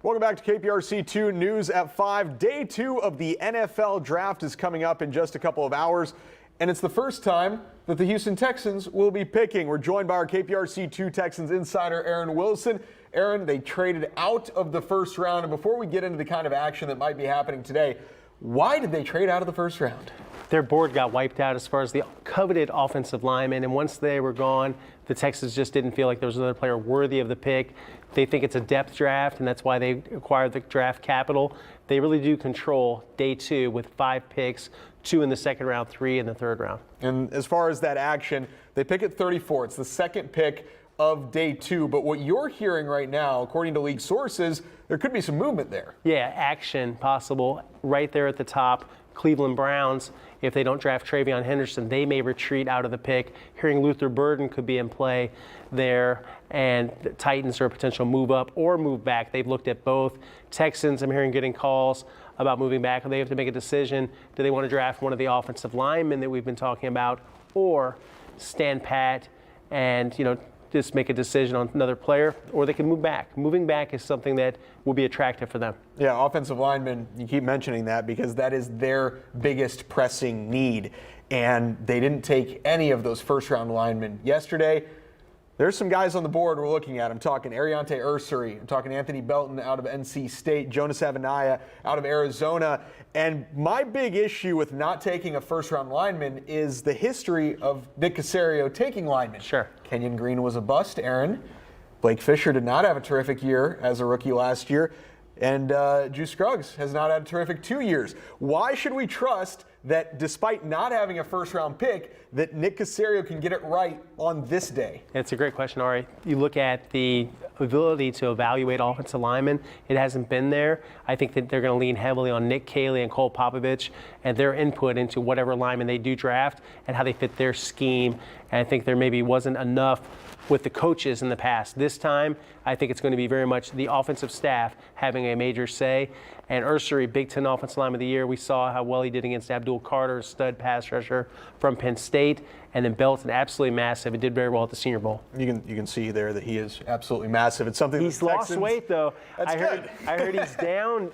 Welcome back to KPRC2 News at 5. Day 2 of the NFL draft is coming up in just a couple of hours, and it's the first time that the Houston Texans will be picking. We're joined by our KPRC2 Texans insider, Aaron Wilson. Aaron, they traded out of the first round, and before we get into the kind of action that might be happening today, why did they trade out of the first round? Their board got wiped out as far as the coveted offensive linemen, and once they were gone, the Texans just didn't feel like there was another player worthy of the pick. They think it's a depth draft, and that's why they acquired the draft capital. They really do control day 2 with 5 picks, 2 in the second round, 3 in the third round. And as far as that action, they pick at 34. It's the second pick of day 2. But what you're hearing right now, according to league sources, there could be some movement there. Yeah, action possible right there at the top. Cleveland Browns, if they don't draft Travion Henderson, they may retreat out of the pick. Hearing Luther Burden could be in play there, and the Titans are a potential move up or move back. They've looked at both. Texans, I'm hearing getting calls about moving back. They have to make a decision. Do they want to draft one of the offensive linemen that we've been talking about, or stand pat and, just make a decision on another player, or they can move back. Moving back is something that will be attractive for them. Yeah, offensive linemen, you keep mentioning that because that is their biggest pressing need. And they didn't take any of those first-round linemen yesterday. There's some guys on the board we're looking at. I'm talking Ariante Ursary. I'm talking Anthony Belton out of NC State, Jonas Avenaya out of Arizona. And my big issue with not taking a first-round lineman is the history of Nick Caserio taking linemen. Sure. Kenyon Green was a bust, Aaron. Blake Fisher did not have a terrific year as a rookie last year. And Juice Scruggs has not had a terrific 2 years. Why should we trust that despite not having a first-round pick, that Nick Caserio can get it right on this day? It's a great question, Ari. You look at the ability to evaluate offensive linemen, it hasn't been there. I think that they're going to lean heavily on Nick Caley and Cole Popovich and their input into whatever lineman they do draft and how they fit their scheme. And I think there maybe wasn't enough with the coaches in the past. This time, I think it's going to be very much the offensive staff having a major say. And Ursary, Big Ten Offensive Lineman of the Year, we saw how well he did against Abdul Carter, stud pass rusher from Penn State. And then Belton, absolutely massive. He did very well at the Senior Bowl. You can see there that he is absolutely massive. It's something he's lost weight though. That's good. I heard he's down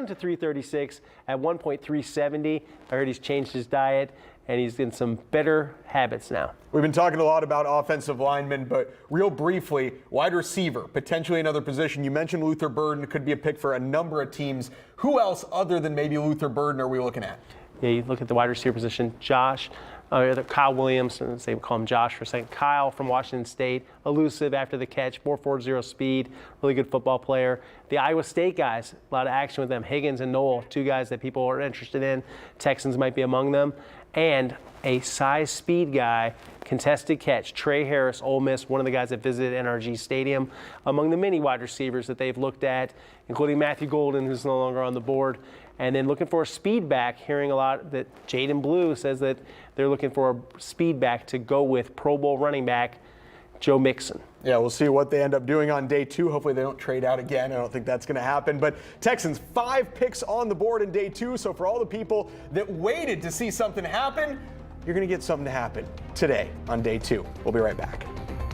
to 336 at 1.370. I heard he's changed his diet and he's in some better habits now. We've been talking a lot about offensive linemen, but real briefly, wide receiver, potentially another position. You mentioned Luther Burden could be a pick for a number of teams. Who else other than maybe Luther Burden are we looking at? Yeah, you look at the wide receiver position, Kyle Williams, and say we call him Josh for a second. Kyle from Washington State, elusive after the catch, 4.40 speed, really good football player. The Iowa State guys, a lot of action with them. Higgins and Noel, 2 guys that people are interested in. Texans might be among them. And a size speed guy, contested catch, Trey Harris, Ole Miss, one of the guys that visited NRG Stadium, among the many wide receivers that they've looked at, including Matthew Golden, who's no longer on the board. And then looking for a speed back, hearing a lot that Jaden Blue says that they're looking for a speed back to go with Pro Bowl running back Joe Mixon. Yeah, we'll see what they end up doing on day 2. Hopefully they don't trade out again. I don't think that's going to happen. But Texans, 5 picks on the board in day 2. So for all the people that waited to see something happen, you're going to get something to happen today on day 2. We'll be right back.